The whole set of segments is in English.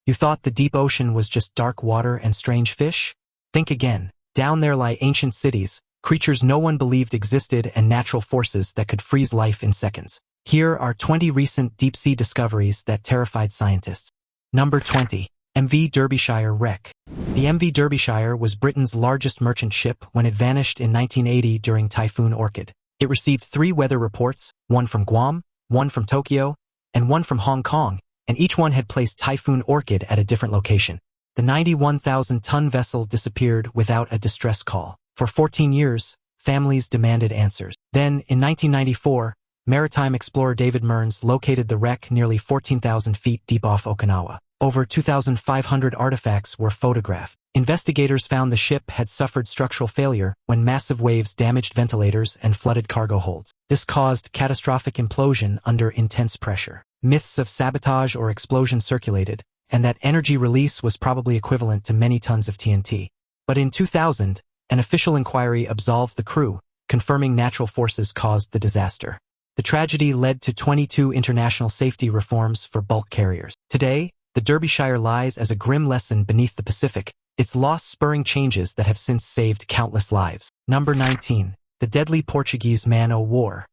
You thought the deep ocean was just dark water and strange fish? Think again. Down there lie ancient cities, creatures no one believed existed, and natural forces that could freeze life in seconds. Here are 20 recent deep-sea discoveries that terrified scientists. Number 20. MV Derbyshire wreck. The MV Derbyshire was Britain's largest merchant ship when it vanished in 1980 during Typhoon Orchid. It received 3 weather reports, one from Guam, one from Tokyo, and one from Hong Kong, and each one had placed Typhoon Orchid at a different location. The 91,000-ton vessel disappeared without a distress call. For 14 years, families demanded answers. Then, in 1994, maritime explorer David Mearns located the wreck nearly 14,000 feet deep off Okinawa. Over 2,500 artifacts were photographed. Investigators found the ship had suffered structural failure when massive waves damaged ventilators and flooded cargo holds. This caused catastrophic implosion under intense pressure. Myths of sabotage or explosion circulated, and that energy release was probably equivalent to many tons of TNT. But in 2000, an official inquiry absolved the crew, confirming natural forces caused the disaster. The tragedy led to 22 international safety reforms for bulk carriers. Today, the Derbyshire lies as a grim lesson beneath the Pacific, its loss spurring changes that have since saved countless lives. Number 19. The deadly Portuguese man-o'-war.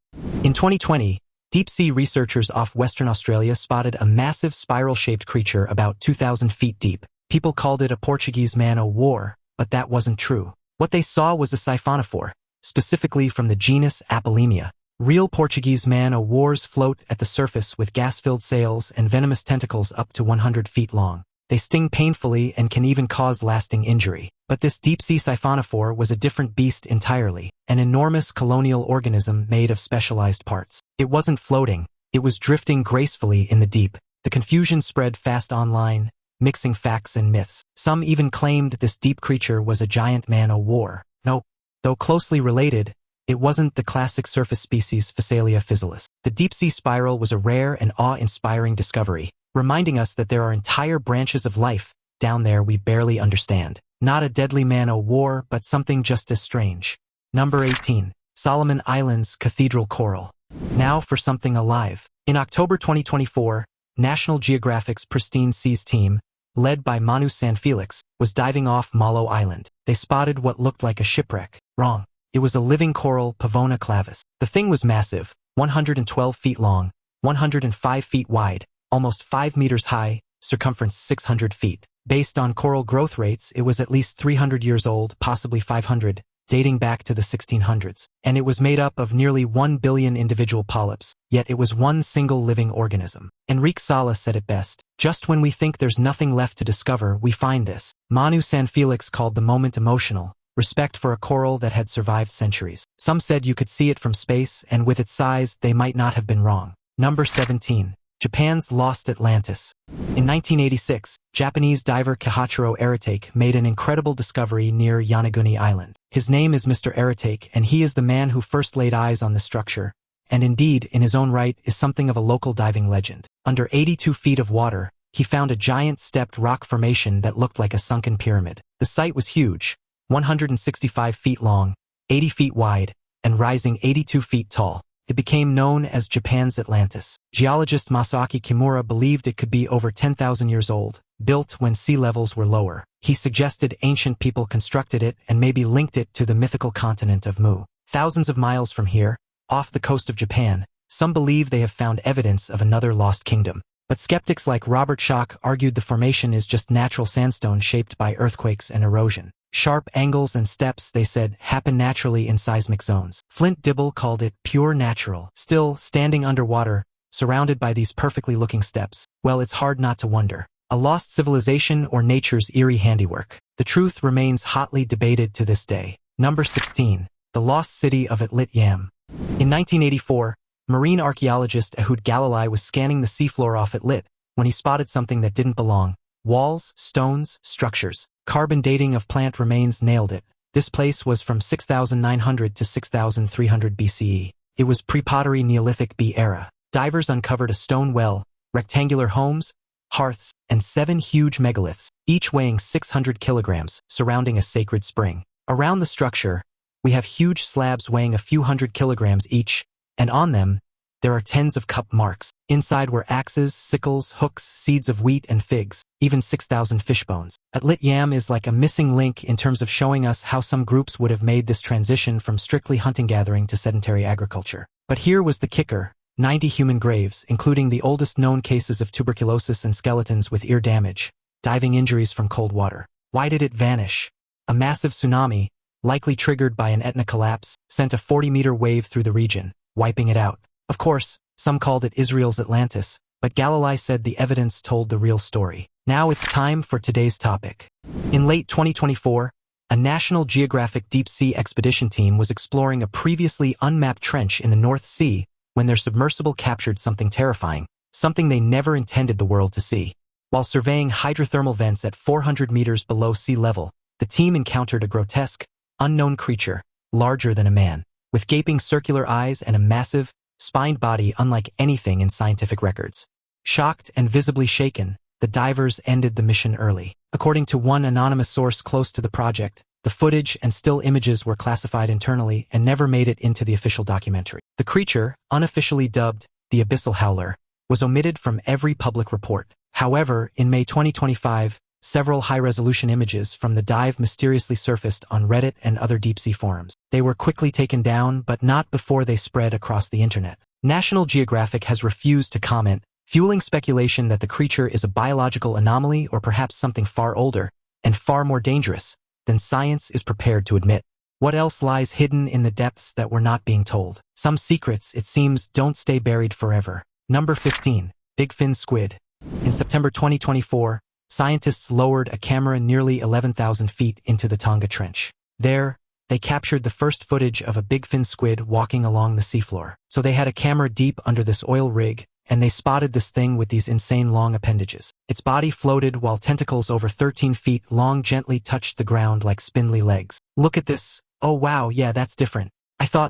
In 2020, deep-sea researchers off Western Australia spotted a massive spiral-shaped creature about 2,000 feet deep. People called it a Portuguese man-o'-war, but that wasn't true. What they saw was a siphonophore, specifically from the genus Apolemia. Real Portuguese man-o'-wars float at the surface with gas-filled sails and venomous tentacles up to 100 feet long. They sting painfully and can even cause lasting injury. But this deep-sea siphonophore was a different beast entirely, an enormous colonial organism made of specialized parts. It wasn't floating, it was drifting gracefully in the deep. The confusion spread fast online, mixing facts and myths. Some even claimed this deep creature was a giant man-o'-war. No, though closely related, it wasn't the classic surface species Phasalia physalis. The deep-sea spiral was a rare and awe-inspiring discovery, reminding us that there are entire branches of life down there we barely understand. Not a deadly man-o'-war, but something just as strange. Number 18. Solomon Islands Cathedral Coral. Now for something alive. In October 2024, National Geographic's Pristine Seas team, led by Manu Sanfelix, was diving off Malo Island. They spotted what looked like a shipwreck. Wrong. It was a living coral, Pavona clavis. The thing was massive, 112 feet long, 105 feet wide, almost 5 meters high, circumference 600 feet. Based on coral growth rates, it was at least 300 years old, possibly 500, dating back to the 1600s. And it was made up of nearly 1 billion individual polyps, yet it was one single living organism. Enrique Sala said it best. Just when we think there's nothing left to discover, we find this. Manu Sanfelix called the moment emotional. Respect for a coral that had survived centuries. Some said you could see it from space, and with its size, they might not have been wrong. Number 17. Japan's Lost Atlantis. In 1986, Japanese diver Kihachiro Aratake made an incredible discovery near Yonaguni Island. His name is Mr. Aratake, and he is the man who first laid eyes on the structure, and indeed, in his own right, is something of a local diving legend. Under 82 feet of water, he found a giant stepped rock formation that looked like a sunken pyramid. The site was huge, 165 feet long, 80 feet wide, and rising 82 feet tall. It became known as Japan's Atlantis. Geologist Masaaki Kimura believed it could be over 10,000 years old, built when sea levels were lower. He suggested ancient people constructed it and maybe linked it to the mythical continent of Mu. Thousands of miles from here, off the coast of Japan, some believe they have found evidence of another lost kingdom. But skeptics like Robert Schoch argued the formation is just natural sandstone shaped by earthquakes and erosion. Sharp angles and steps, they said, happen naturally in seismic zones. Flint Dibble called it pure natural. Still, standing underwater, surrounded by these perfectly looking steps, well, it's hard not to wonder. A lost civilization or nature's eerie handiwork? The truth remains hotly debated to this day. Number 16. The Lost City of Atlit Yam. In 1984, marine archaeologist Ehud Galilei was scanning the seafloor off Atlit when he spotted something that didn't belong. Walls, stones, structures. Carbon dating of plant remains nailed it. This place was from 6,900 to 6,300 BCE. It was pre-pottery Neolithic B era. Divers uncovered a stone well, rectangular homes, hearths, and 7 huge megaliths, each weighing 600 kilograms, surrounding a sacred spring. Around the structure, we have huge slabs weighing a few hundred kilograms each, and on them, there are tens of cup marks. Inside were axes, sickles, hooks, seeds of wheat and figs, even 6,000 fish bones. Atlit Yam is like a missing link in terms of showing us how some groups would have made this transition from strictly hunting-gathering to sedentary agriculture. But here was the kicker: 90 human graves, including the oldest known cases of tuberculosis and skeletons with ear damage, diving injuries from cold water. Why did it vanish? A massive tsunami, likely triggered by an Etna collapse, sent a 40-meter wave through the region, wiping it out. Of course, some called it Israel's Atlantis, but Galilei said the evidence told the real story. Now it's time for today's topic. In late 2024, a National Geographic deep-sea expedition team was exploring a previously unmapped trench in the North Sea when their submersible captured something terrifying, something they never intended the world to see. While surveying hydrothermal vents at 400 meters below sea level, the team encountered a grotesque, unknown creature, larger than a man, with gaping circular eyes and a massive, spined body unlike anything in scientific records. Shocked and visibly shaken, the divers ended the mission early. According to one anonymous source close to the project, the footage and still images were classified internally and never made it into the official documentary. The creature, unofficially dubbed the abyssal howler, was omitted from every public report. However, in May 2025, several high-resolution images from the dive mysteriously surfaced on Reddit and other deep-sea forums. They were quickly taken down, but not before they spread across the internet. National Geographic has refused to comment, fueling speculation that the creature is a biological anomaly or perhaps something far older and far more dangerous than science is prepared to admit. What else lies hidden in the depths that we're not being told? Some secrets, it seems, don't stay buried forever. Number 15. Big fin squid. In September 2024, scientists lowered a camera nearly 11,000 feet into the Tonga Trench. There, they captured the first footage of a big fin squid walking along the seafloor. So they had a camera deep under this oil rig, and they spotted this thing with these insane long appendages. Its body floated while tentacles over 13 feet long gently touched the ground like spindly legs. Look at this. Oh wow, yeah, that's different.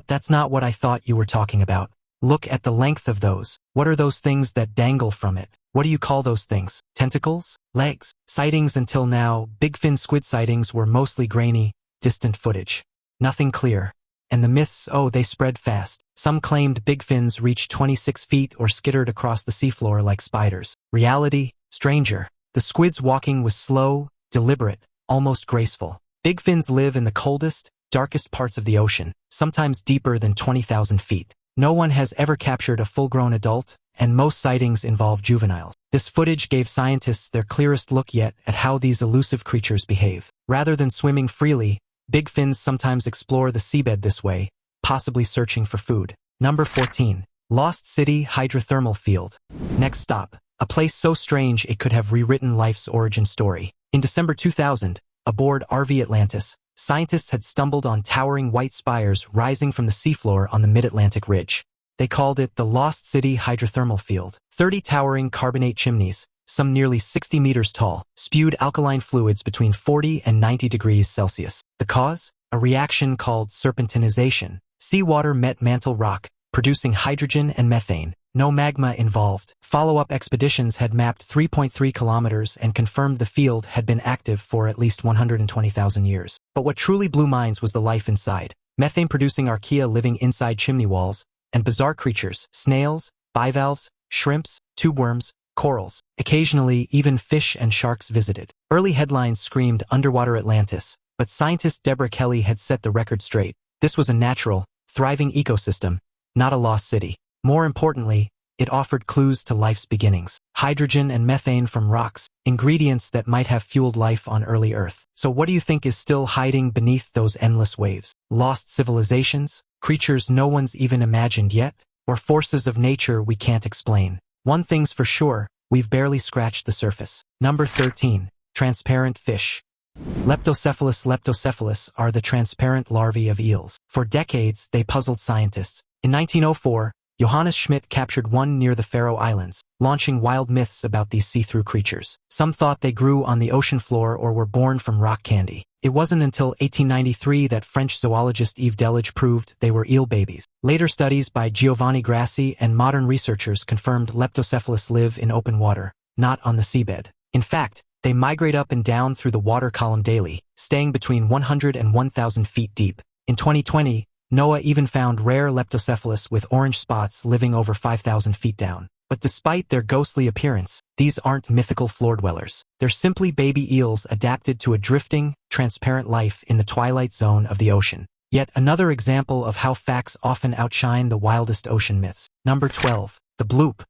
That's not what I thought you were talking about. Look at the length of those. What are those things that dangle from it? What do you call those things? Tentacles? Legs? Sightings until now, big fin squid sightings were mostly grainy, distant footage. Nothing clear. And the myths, they spread fast. Some claimed big fins reached 26 feet or skittered across the seafloor like spiders. Reality? Stranger. The squid's walking was slow, deliberate, almost graceful. Big fins live in the coldest, darkest parts of the ocean, sometimes deeper than 20,000 feet. No one has ever captured a full-grown adult, and most sightings involve juveniles. This footage gave scientists their clearest look yet at how these elusive creatures behave. Rather than swimming freely, big fins sometimes explore the seabed this way, possibly searching for food. Number 14. Lost City Hydrothermal Field. Next stop, a place so strange it could have rewritten life's origin story. In December 2000, aboard RV Atlantis, scientists had stumbled on towering white spires rising from the seafloor on the mid-Atlantic ridge. They called it the Lost City Hydrothermal Field. 30 towering carbonate chimneys, some nearly 60 meters tall, spewed alkaline fluids between 40 and 90 degrees Celsius. The cause? A reaction called serpentinization. Seawater met mantle rock, producing hydrogen and methane. No magma involved. Follow-up expeditions had mapped 3.3 kilometers and confirmed the field had been active for at least 120,000 years. But what truly blew minds was the life inside. Methane-producing archaea living inside chimney walls, and bizarre creatures, snails, bivalves, shrimps, tubeworms, corals. Occasionally, even fish and sharks visited. Early headlines screamed underwater Atlantis, but scientist Deborah Kelly had set the record straight. This was a natural, thriving ecosystem, not a lost city. More importantly, it offered clues to life's beginnings. Hydrogen and methane from rocks, ingredients that might have fueled life on early Earth. So what do you think is still hiding beneath those endless waves? Lost civilizations? Creatures no one's even imagined yet? Or forces of nature we can't explain? One thing's for sure, we've barely scratched the surface. Number 13. Transparent fish. Leptocephalus are the transparent larvae of eels. For decades, they puzzled scientists. In 1904, Johannes Schmidt captured one near the Faroe Islands, launching wild myths about these see-through creatures. Some thought they grew on the ocean floor or were born from rock candy. It wasn't until 1893 that French zoologist Yves Delage proved they were eel babies. Later studies by Giovanni Grassi and modern researchers confirmed leptocephalus live in open water, not on the seabed. In fact, they migrate up and down through the water column daily, staying between 100 and 1,000 feet deep. In 2020, NOAA even found rare leptocephalus with orange spots living over 5,000 feet down. But despite their ghostly appearance, these aren't mythical floor dwellers. They're simply baby eels adapted to a drifting, transparent life in the twilight zone of the ocean. Yet another example of how facts often outshine the wildest ocean myths. Number 12. The bloop.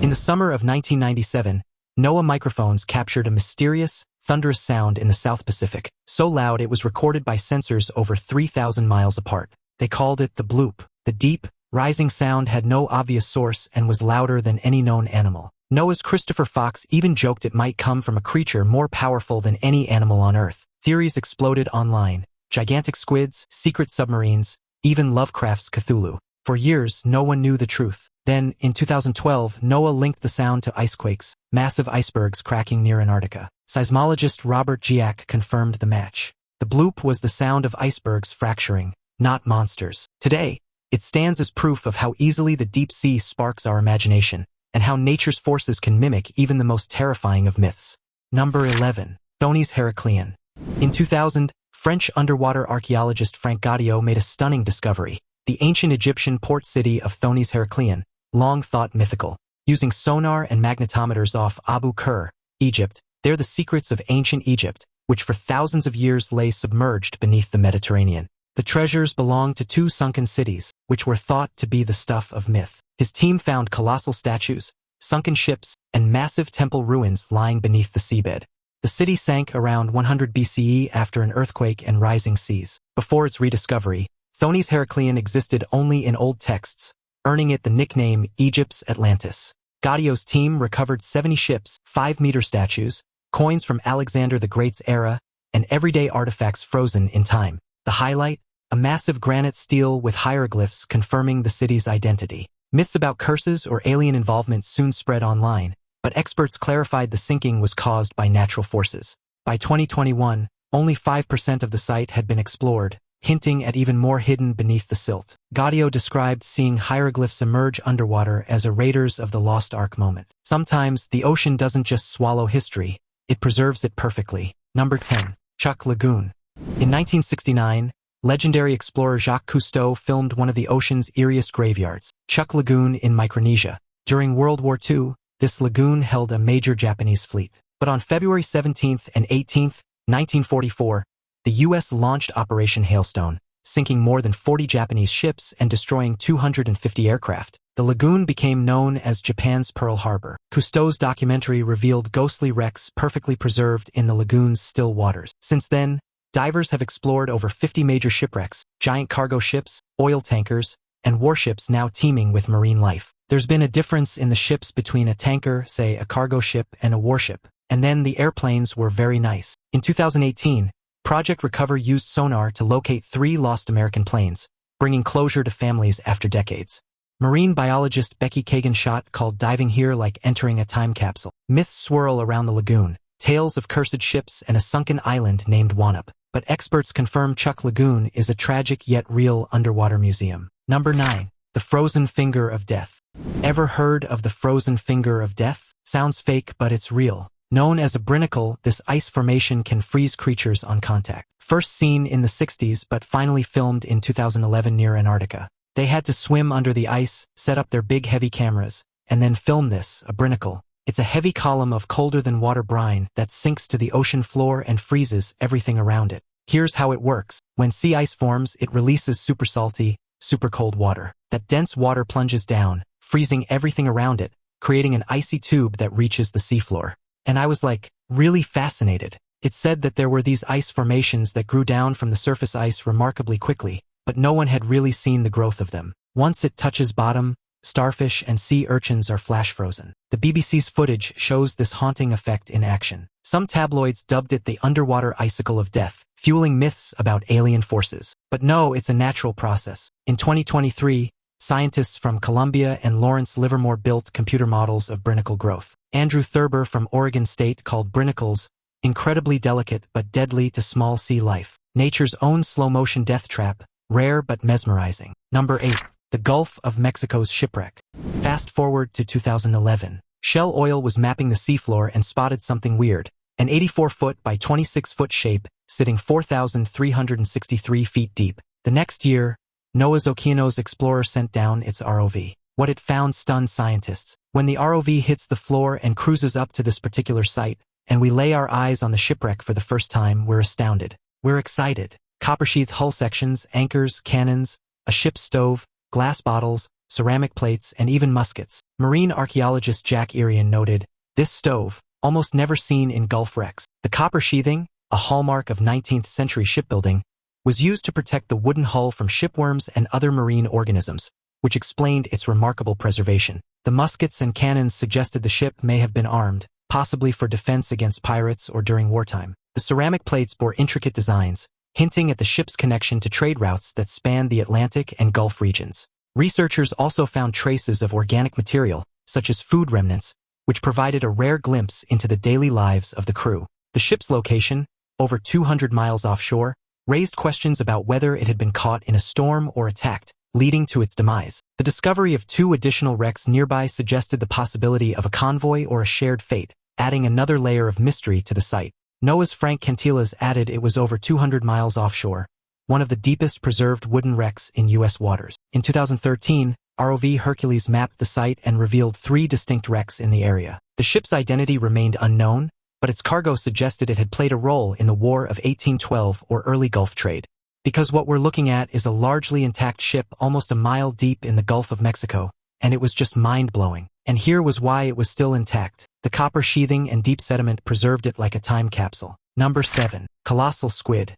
In the summer of 1997, NOAA microphones captured a mysterious, thunderous sound in the South Pacific, so loud it was recorded by sensors over 3,000 miles apart. They called it the bloop. The deep, rising sound had no obvious source and was louder than any known animal. NOAA's Christopher Fox even joked it might come from a creature more powerful than any animal on Earth. Theories exploded online. Gigantic squids, secret submarines, even Lovecraft's Cthulhu. For years, no one knew the truth. Then, in 2012, NOAA linked the sound to icequakes, massive icebergs cracking near Antarctica. Seismologist Robert Giac confirmed the match. The bloop was the sound of icebergs fracturing, not monsters. Today, it stands as proof of how easily the deep sea sparks our imagination, and how nature's forces can mimic even the most terrifying of myths. Number 11. Thonis Heraclean. In 2000, French underwater archaeologist Frank Gaudio made a stunning discovery: the ancient Egyptian port city of Thonis Heraclean, long thought mythical. Using sonar and magnetometers off Abu Qir, Egypt, they're the secrets of ancient Egypt, which for thousands of years lay submerged beneath the Mediterranean. The treasures belong to two sunken cities, which were thought to be the stuff of myth. His team found colossal statues, sunken ships, and massive temple ruins lying beneath the seabed. The city sank around 100 BCE after an earthquake and rising seas. Before its rediscovery, Thonis Heraclean existed only in old texts, earning it the nickname Egypt's Atlantis. Gaudio's team recovered 70 ships, 5-meter statues, coins from Alexander the Great's era, and everyday artifacts frozen in time. The highlight? A massive granite stele with hieroglyphs confirming the city's identity. Myths about curses or alien involvement soon spread online, but experts clarified the sinking was caused by natural forces. By 2021, only 5% of the site had been explored, hinting at even more hidden beneath the silt. Gaudio described seeing hieroglyphs emerge underwater as a Raiders of the Lost Ark moment. Sometimes, the ocean doesn't just swallow history, it preserves it perfectly. Number 10. Chuck Lagoon. In 1969, legendary explorer Jacques Cousteau filmed one of the ocean's eeriest graveyards, Chuck Lagoon in Micronesia. During World War II, this lagoon held a major Japanese fleet. But on February 17th and 18th, 1944, the U.S. launched Operation Hailstone, sinking more than 40 Japanese ships and destroying 250 aircraft. The lagoon became known as Japan's Pearl Harbor. Cousteau's documentary revealed ghostly wrecks perfectly preserved in the lagoon's still waters. Since then, divers have explored over 50 major shipwrecks, giant cargo ships, oil tankers, and warships now teeming with marine life. There's been a difference in the ships between a tanker, say a cargo ship, and a warship. And then the airplanes were very nice. In 2018, Project Recover used sonar to locate 3 lost American planes, bringing closure to families after decades. Marine biologist Becky Kagan-Schott called diving here like entering a time capsule. Myths swirl around the lagoon, tales of cursed ships and a sunken island named Wanup. But experts confirm Chuck Lagoon is a tragic yet real underwater museum. Number 9. The Frozen Finger of Death. Ever heard of the frozen finger of death? Sounds fake, but it's real. Known as a brinacle, this ice formation can freeze creatures on contact. First seen in the 60s but finally filmed in 2011 near Antarctica. They had to swim under the ice, set up their big heavy cameras, and then film this, a brinacle. It's a heavy column of colder-than-water brine that sinks to the ocean floor and freezes everything around it. Here's how it works. When sea ice forms, it releases super salty, super cold water. That dense water plunges down, freezing everything around it, creating an icy tube that reaches the seafloor. And I was like, really fascinated. It said that there were these ice formations that grew down from the surface ice remarkably quickly, but no one had really seen the growth of them. Once it touches bottom, starfish and sea urchins are flash frozen. The BBC's footage shows this haunting effect in action. Some tabloids dubbed it the underwater icicle of death, fueling myths about alien forces. But no, it's a natural process. In 2023, scientists from Columbia and Lawrence Livermore built computer models of brinacle growth. Andrew Thurber from Oregon State called brinicles incredibly delicate but deadly to small sea life. Nature's own slow-motion death trap, rare but mesmerizing. Number 8. The Gulf of Mexico's shipwreck. Fast forward to 2011. Shell Oil was mapping the seafloor and spotted something weird. An 84-foot by 26-foot shape, sitting 4,363 feet deep. The next year, Noah's Okeanos explorer sent down its ROV. What it found stunned scientists. When the ROV hits the floor and cruises up to this particular site, and we lay our eyes on the shipwreck for the first time, we're astounded. We're excited. Copper-sheathed hull sections, anchors, cannons, a ship's stove, glass bottles, ceramic plates, and even muskets. Marine archaeologist Jack Irian noted, this stove, almost never seen in Gulf wrecks. The copper sheathing, a hallmark of 19th century shipbuilding, was used to protect the wooden hull from shipworms and other marine organisms, which explained its remarkable preservation. The muskets and cannons suggested the ship may have been armed, possibly for defense against pirates or during wartime. The ceramic plates bore intricate designs, hinting at the ship's connection to trade routes that spanned the Atlantic and Gulf regions. Researchers also found traces of organic material, such as food remnants, which provided a rare glimpse into the daily lives of the crew. The ship's location, over 200 miles offshore, raised questions about whether it had been caught in a storm or attacked, leading to its demise. The discovery of 2 additional wrecks nearby suggested the possibility of a convoy or a shared fate, adding another layer of mystery to the site. NOAA's Frank Cantilas added it was over 200 miles offshore, one of the deepest preserved wooden wrecks in U.S. waters. In 2013, ROV Hercules mapped the site and revealed 3 distinct wrecks in the area. The ship's identity remained unknown, but its cargo suggested it had played a role in the War of 1812 or early Gulf trade. Because what we're looking at is a largely intact ship almost a mile deep in the Gulf of Mexico, and it was just mind-blowing. And here was why it was still intact. The copper sheathing and deep sediment preserved it like a time capsule. Number 7. Colossal squid.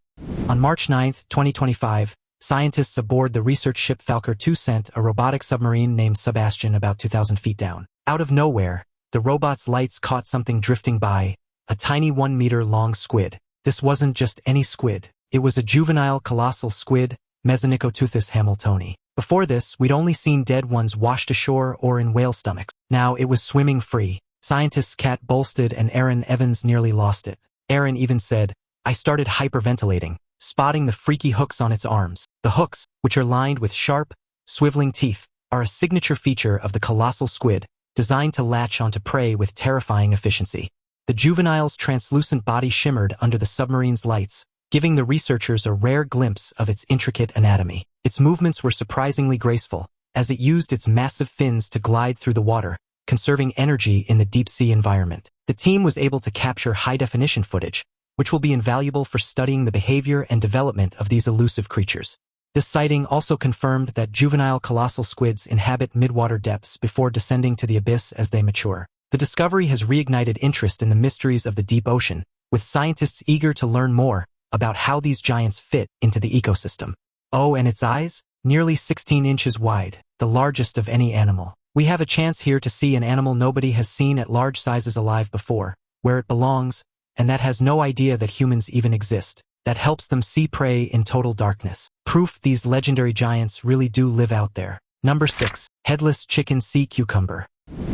On March 9, 2025, scientists aboard the research ship Falcor 2 sent a robotic submarine named Sebastian about 2,000 feet down. Out of nowhere, the robot's lights caught something drifting by, a tiny 1-meter-long squid. This wasn't just any squid. It was a juvenile colossal squid, Mesonychoteuthis hamiltoni. Before this, we'd only seen dead ones washed ashore or in whale stomachs. Now it was swimming free. Scientists Kat Bolstad and Aaron Evans nearly lost it. Aaron even said, I started hyperventilating, spotting the freaky hooks on its arms. The hooks, which are lined with sharp, swiveling teeth, are a signature feature of the colossal squid, designed to latch onto prey with terrifying efficiency. The juvenile's translucent body shimmered under the submarine's lights, giving the researchers a rare glimpse of its intricate anatomy. Its movements were surprisingly graceful, as it used its massive fins to glide through the water, conserving energy in the deep-sea environment. The team was able to capture high-definition footage, which will be invaluable for studying the behavior and development of these elusive creatures. This sighting also confirmed that juvenile colossal squids inhabit midwater depths before descending to the abyss as they mature. The discovery has reignited interest in the mysteries of the deep ocean, with scientists eager to learn more about how these giants fit into the ecosystem. Oh, and its eyes? Nearly 16 inches wide, the largest of any animal. We have a chance here to see an animal nobody has seen at large sizes alive before, where it belongs, and that has no idea that humans even exist. That helps them see prey in total darkness. Proof these legendary giants really do live out there. Number 6. Headless chicken sea cucumber.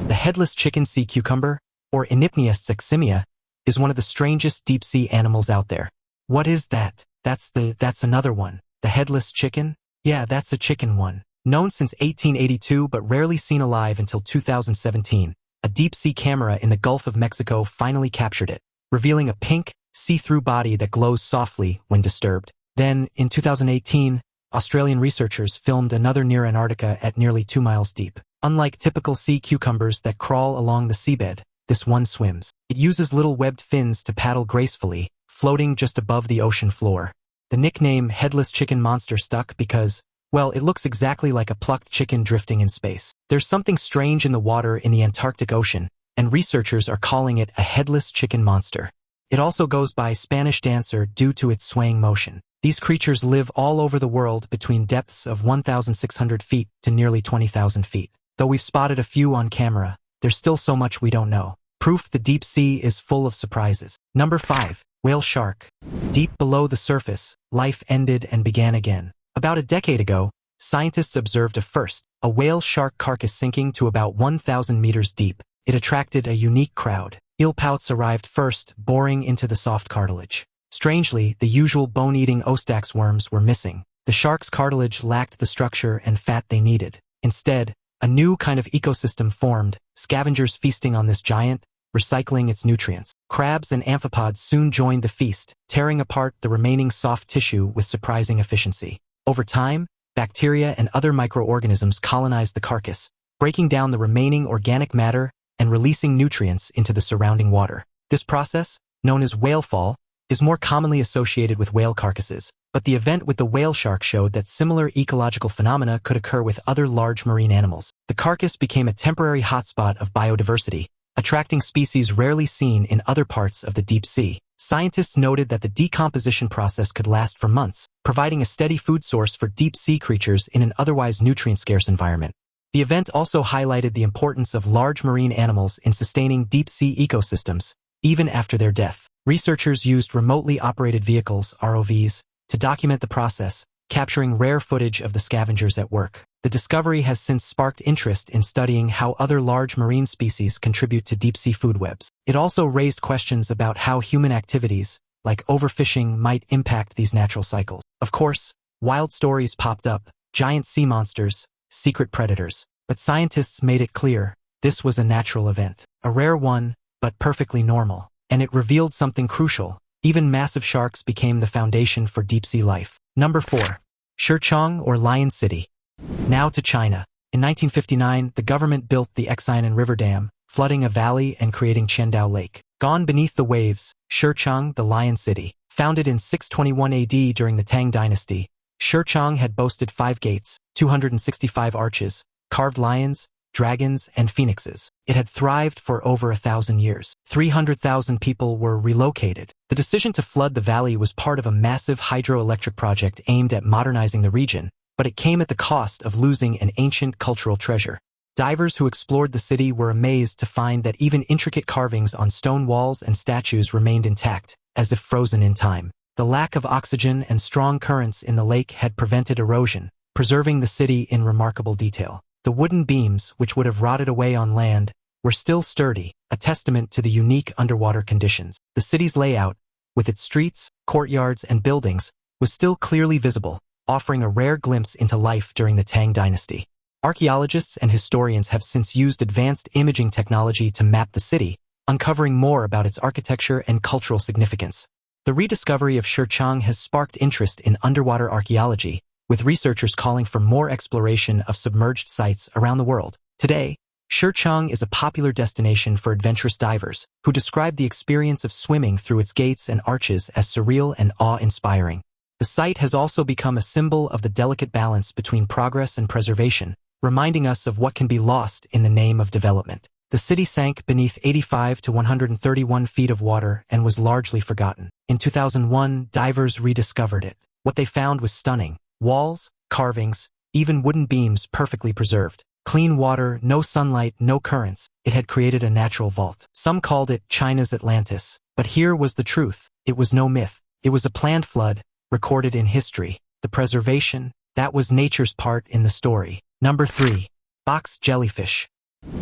The headless chicken sea cucumber, or Enypnias saximia, is one of the strangest deep-sea animals out there. What is that? That's another one. The headless chicken? Yeah, that's a chicken one. Known since 1882 but rarely seen alive until 2017, a deep-sea camera in the Gulf of Mexico finally captured it, revealing a pink, see-through body that glows softly when disturbed. Then, in 2018, Australian researchers filmed another near Antarctica at nearly 2 miles deep. Unlike typical sea cucumbers that crawl along the seabed, this one swims. It uses little webbed fins to paddle gracefully, floating just above the ocean floor. The nickname Headless Chicken Monster stuck because, well, it looks exactly like a plucked chicken drifting in space. There's something strange in the water in the Antarctic Ocean, and researchers are calling it a headless chicken monster. It also goes by Spanish dancer due to its swaying motion. These creatures live all over the world between depths of 1,600 feet to nearly 20,000 feet. Though we've spotted a few on camera, there's still so much we don't know. Proof the deep sea is full of surprises. Number 5. Whale shark. Deep below the surface, life ended and began again. About a decade ago, scientists observed a whale shark carcass sinking to about 1,000 meters deep. It attracted a unique crowd. Eelpouts arrived first, boring into the soft cartilage. Strangely, the usual bone-eating Ostax worms were missing. The shark's cartilage lacked the structure and fat they needed. Instead, a new kind of ecosystem formed, scavengers feasting on this giant, recycling its nutrients. Crabs and amphipods soon joined the feast, tearing apart the remaining soft tissue with surprising efficiency. Over time, bacteria and other microorganisms colonized the carcass, breaking down the remaining organic matter and releasing nutrients into the surrounding water. This process, known as whale fall, is more commonly associated with whale carcasses, but the event with the whale shark showed that similar ecological phenomena could occur with other large marine animals. The carcass became a temporary hotspot of biodiversity, attracting species rarely seen in other parts of the deep sea. Scientists noted that the decomposition process could last for months, providing a steady food source for deep-sea creatures in an otherwise nutrient-scarce environment. The event also highlighted the importance of large marine animals in sustaining deep-sea ecosystems, even after their death. Researchers used remotely operated vehicles, ROVs, to document the process, capturing rare footage of the scavengers at work. The discovery has since sparked interest in studying how other large marine species contribute to deep-sea food webs. It also raised questions about how human activities, like overfishing, might impact these natural cycles. Of course, wild stories popped up, giant sea monsters, secret predators. But scientists made it clear, this was a natural event. A rare one, but perfectly normal. And it revealed something crucial. Even massive sharks became the foundation for deep-sea life. Number 4. Shirchong or Lion City. Now to China. In 1959, the government built the Xianan River Dam, flooding a valley and creating Qingdao Lake. Gone beneath the waves, Shirchong, the Lion City. Founded in 621 AD during the Tang Dynasty, Shirchong had boasted 5 gates, 265 arches, carved lions, dragons, and phoenixes. It had thrived for over 1,000 years. 300,000 people were relocated. The decision to flood the valley was part of a massive hydroelectric project aimed at modernizing the region, but it came at the cost of losing an ancient cultural treasure. Divers who explored the city were amazed to find that even intricate carvings on stone walls and statues remained intact, as if frozen in time. The lack of oxygen and strong currents in the lake had prevented erosion, preserving the city in remarkable detail. The wooden beams, which would have rotted away on land, were still sturdy, a testament to the unique underwater conditions. The city's layout, with its streets, courtyards, and buildings, was still clearly visible, offering a rare glimpse into life during the Tang Dynasty. Archaeologists and historians have since used advanced imaging technology to map the city, uncovering more about its architecture and cultural significance. The rediscovery of Shirchong has sparked interest in underwater archaeology, with researchers calling for more exploration of submerged sites around the world. Today, Shirchong is a popular destination for adventurous divers, who describe the experience of swimming through its gates and arches as surreal and awe-inspiring. The site has also become a symbol of the delicate balance between progress and preservation, reminding us of what can be lost in the name of development. The city sank beneath 85 to 131 feet of water and was largely forgotten. In 2001, divers rediscovered it. What they found was stunning. Walls, carvings, even wooden beams perfectly preserved. Clean water, no sunlight, no currents. It had created a natural vault. Some called it China's Atlantis. But here was the truth. It was no myth. It was a planned flood, recorded in history. The preservation, that was nature's part in the story. Number 3. Box jellyfish.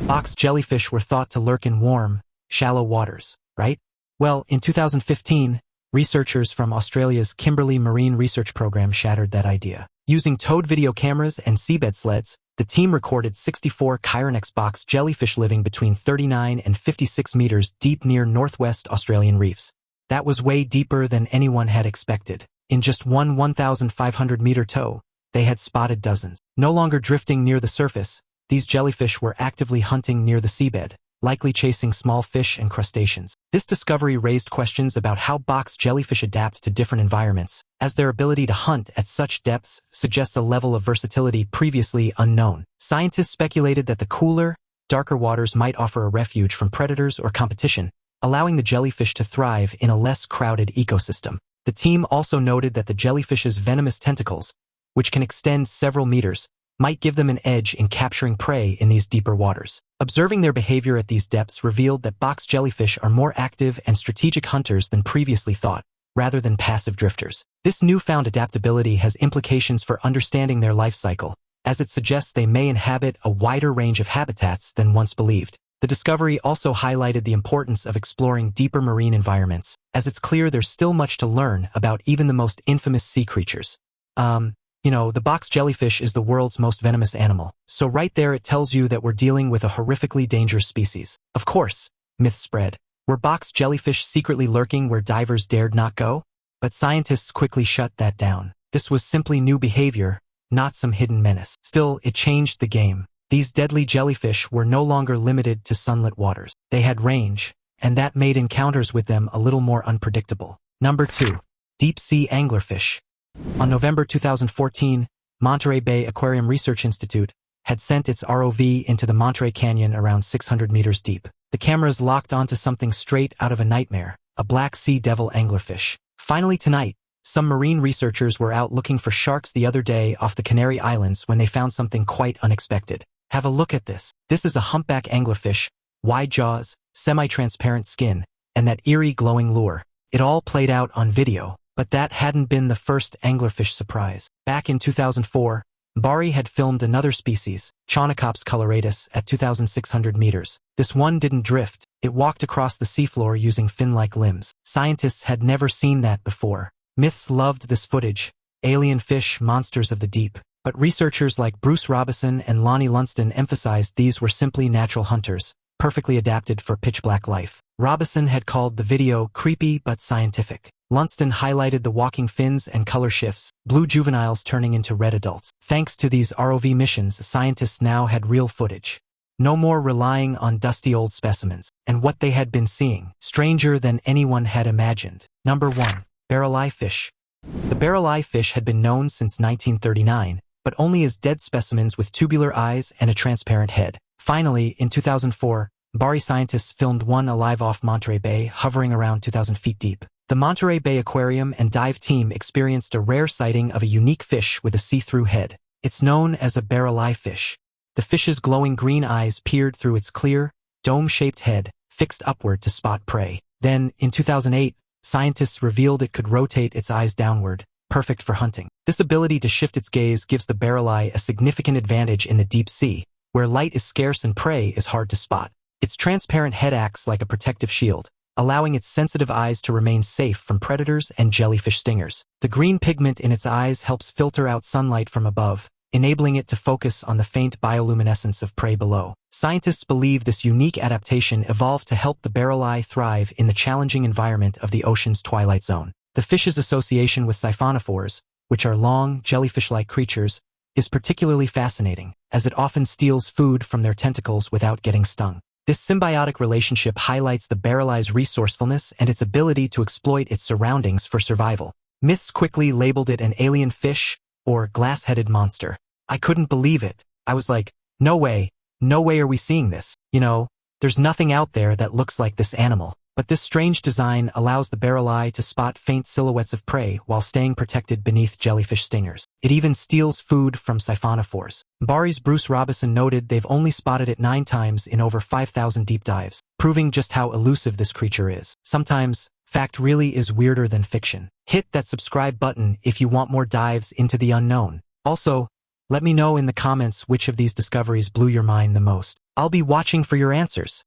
Box jellyfish were thought to lurk in warm, shallow waters, right? Well, in 2015, researchers from Australia's Kimberley Marine Research Program shattered that idea. Using towed video cameras and seabed sleds, the team recorded 64 Chironex box jellyfish living between 39 and 56 meters deep near northwest Australian reefs. That was way deeper than anyone had expected. In just one 1,500-meter tow, they had spotted dozens. No longer drifting near the surface, these jellyfish were actively hunting near the seabed, likely chasing small fish and crustaceans. This discovery raised questions about how box jellyfish adapt to different environments, as their ability to hunt at such depths suggests a level of versatility previously unknown. Scientists speculated that the cooler, darker waters might offer a refuge from predators or competition, allowing the jellyfish to thrive in a less crowded ecosystem. The team also noted that the jellyfish's venomous tentacles, which can extend several meters, might give them an edge in capturing prey in these deeper waters. Observing their behavior at these depths revealed that box jellyfish are more active and strategic hunters than previously thought, rather than passive drifters. This newfound adaptability has implications for understanding their life cycle, as it suggests they may inhabit a wider range of habitats than once believed. The discovery also highlighted the importance of exploring deeper marine environments, as it's clear there's still much to learn about even the most infamous sea creatures. The box jellyfish is the world's most venomous animal, so right there it tells you that we're dealing with a horrifically dangerous species. Of course, myths spread. Were box jellyfish secretly lurking where divers dared not go? But scientists quickly shut that down. This was simply new behavior, not some hidden menace. Still, it changed the game. These deadly jellyfish were no longer limited to sunlit waters. They had range, and that made encounters with them a little more unpredictable. Number 2. Deep-sea anglerfish. On November 2014, Monterey Bay Aquarium Research Institute had sent its ROV into the Monterey Canyon around 600 meters deep. The cameras locked onto something straight out of a nightmare, a black sea devil anglerfish. Finally tonight, some marine researchers were out looking for sharks the other day off the Canary Islands when they found something quite unexpected. Have a look at this. This is a humpback anglerfish, wide jaws, semi-transparent skin, and that eerie glowing lure. It all played out on video, but that hadn't been the first anglerfish surprise. Back in 2004, Bari had filmed another species, Chaunacops coloratus, at 2,600 meters. This one didn't drift. It walked across the seafloor using fin-like limbs. Scientists had never seen that before. Myths loved this footage, alien fish, monsters of the deep. But researchers like Bruce Robison and Lonnie Lunston emphasized these were simply natural hunters, perfectly adapted for pitch-black life. Robison had called the video creepy but scientific. Lunston highlighted the walking fins and color shifts, blue juveniles turning into red adults. Thanks to these ROV missions, scientists now had real footage. No more relying on dusty old specimens. And what they had been seeing, stranger than anyone had imagined. Number 1. Barrel eye fish. The barrel eye fish had been known since 1939, but only as dead specimens with tubular eyes and a transparent head. Finally, in 2004, Bari scientists filmed one alive off Monterey Bay, hovering around 2,000 feet deep. The Monterey Bay Aquarium and dive team experienced a rare sighting of a unique fish with a see-through head. It's known as a barrel eye fish. The fish's glowing green eyes peered through its clear, dome-shaped head, fixed upward to spot prey. Then, in 2008, scientists revealed it could rotate its eyes downward, perfect for hunting. This ability to shift its gaze gives the barrel eye a significant advantage in the deep sea, where light is scarce and prey is hard to spot. Its transparent head acts like a protective shield, allowing its sensitive eyes to remain safe from predators and jellyfish stingers. The green pigment in its eyes helps filter out sunlight from above, enabling it to focus on the faint bioluminescence of prey below. Scientists believe this unique adaptation evolved to help the barrel eye thrive in the challenging environment of the ocean's twilight zone. The fish's association with siphonophores, which are long, jellyfish-like creatures, is particularly fascinating, as it often steals food from their tentacles without getting stung. This symbiotic relationship highlights the barrel eye's resourcefulness and its ability to exploit its surroundings for survival. Myths quickly labeled it an alien fish or glass-headed monster. I couldn't believe it. I was like, no way are we seeing this. There's nothing out there that looks like this animal. But this strange design allows the barrel eye to spot faint silhouettes of prey while staying protected beneath jellyfish stingers. It even steals food from siphonophores. Bari's Bruce Robison noted they've only spotted it 9 times in over 5,000 deep dives, proving just how elusive this creature is. Sometimes, fact really is weirder than fiction. Hit that subscribe button if you want more dives into the unknown. Also, let me know in the comments which of these discoveries blew your mind the most. I'll be watching for your answers.